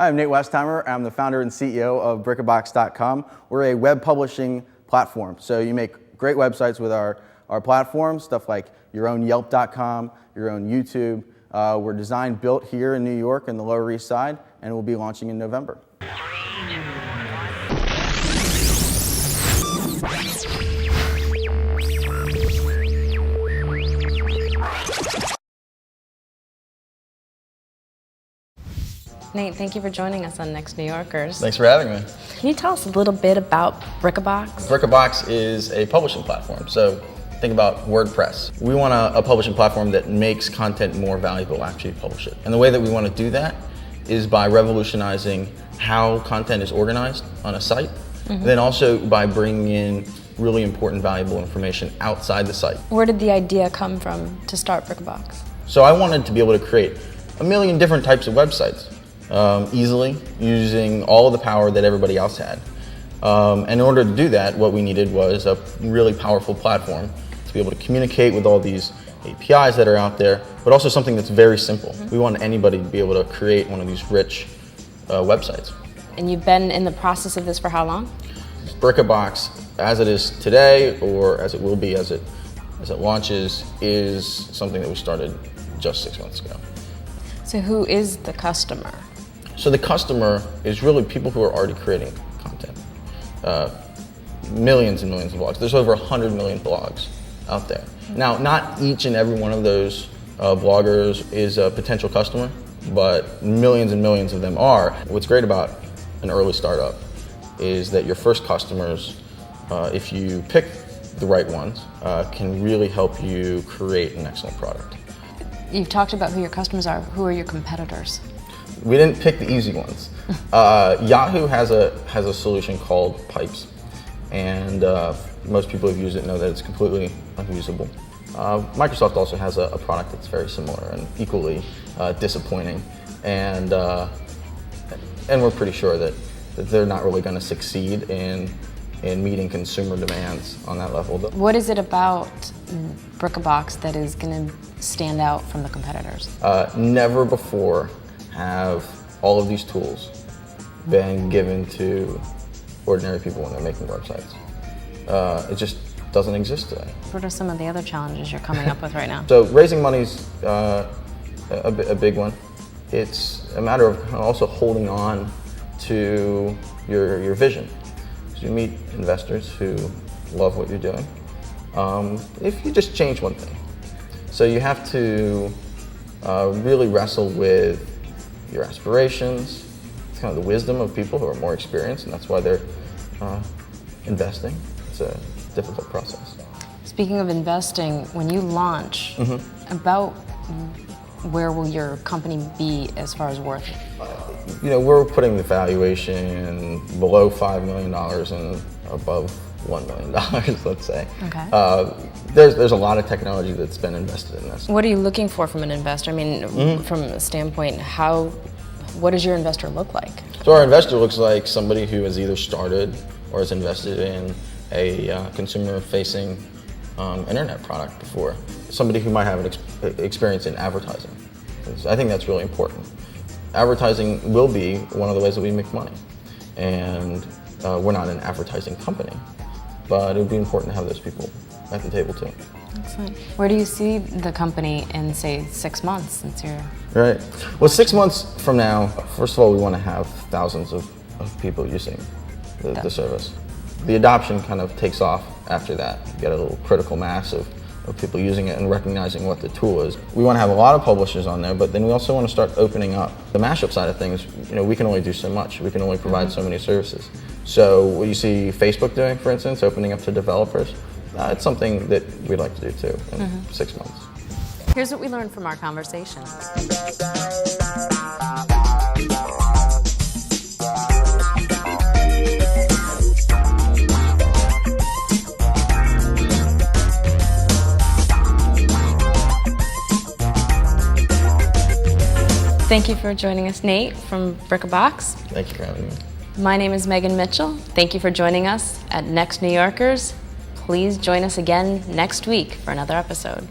Hi, I'm Nate Westheimer. I'm the founder and CEO of BricaBox.com. We're a web publishing platform. So you make great websites with our platform, stuff like your own Yelp.com, your own YouTube. We're designed, built here in New York in the Lower East Side, and we'll be launching in November. Nate, thank you for joining us on Next New Yorkers. Thanks for having me. Can you tell us a little bit about BricaBox? BricaBox is a publishing platform. So think about WordPress. We want a publishing platform that makes content more valuable after you publish it. And the way that we want to do that is by revolutionizing how content is organized on a site, then also by bringing in really important, valuable information outside the site. Where did the idea come from to start BricaBox? So I wanted to be able to create a million different types of websites. Easily, using all of the power that everybody else had. And in order to do that, what we needed was a really powerful platform to be able to communicate with all these APIs that are out there, but also something that's very simple. We want anybody to be able to create one of these rich websites. And you've been in the process of this for how long? BricaBox, as it is today, or as it will be as it launches, is something that we started just 6 months ago. So who is the customer? So the customer is really people who are already creating content. Millions and millions of blogs. There's over 100 million blogs out there. Now, not each and every one of those bloggers is a potential customer, but millions and millions of them are. What's great about an early startup is that your first customers, if you pick the right ones, can really help you create an excellent product. You've talked about who your customers are. Who are your competitors? We didn't pick the easy ones. Yahoo has a solution called Pipes, and most people who've used it know that it's completely unusable. Microsoft also has a product that's very similar and equally disappointing, and we're pretty sure that they're not really going to succeed in meeting consumer demands on that level. What is it about BricaBox that is going to stand out from the competitors? Never before have all of these tools been given to ordinary people when they're making websites. It just doesn't exist today. What are some of the other challenges you're coming up with right now? So raising money's a big one. It's a matter of also holding on to your vision. So you meet investors who love what you're doing. If you just change one thing. So you have to really wrestle with your aspirations. It's kind of the wisdom of people who are more experienced, and that's why they're investing. It's a difficult process. Speaking of investing, when you launch, about where will your company be as far as worth? You know, we're putting the valuation below $5 million and above $1 million, let's say. Okay. There's a lot of technology that's been invested in this. What are you looking for from an investor? I mean, from a standpoint, what does your investor look like? So our investor looks like somebody who has either started or has invested in a consumer-facing internet product before. Somebody who might have an experience in advertising. I think that's really important. Advertising will be one of the ways that we make money. And we're not an advertising company, but it would be important to have those people at the table too. Excellent. Where do you see the company in, say, 6 months since you're... Right. Well, 6 months from now, first of all, we want to have thousands of people using the service. The adoption kind of takes off after that. You get a little critical mass of people using it and recognizing what the tool is. We want to have a lot of publishers on there, but then we also want to start opening up the mashup side of things. You know, we can only do so much. We can only provide so many services. So what you see Facebook doing, for instance, opening up to developers, it's something that we'd like to do too in 6 months. Here's what we learned from our conversation. Thank you for joining us, Nate, from BricaBox. Thank you for having me. My name is Megan Mitchell. Thank you for joining us at Next New Yorkers. Please join us again next week for another episode.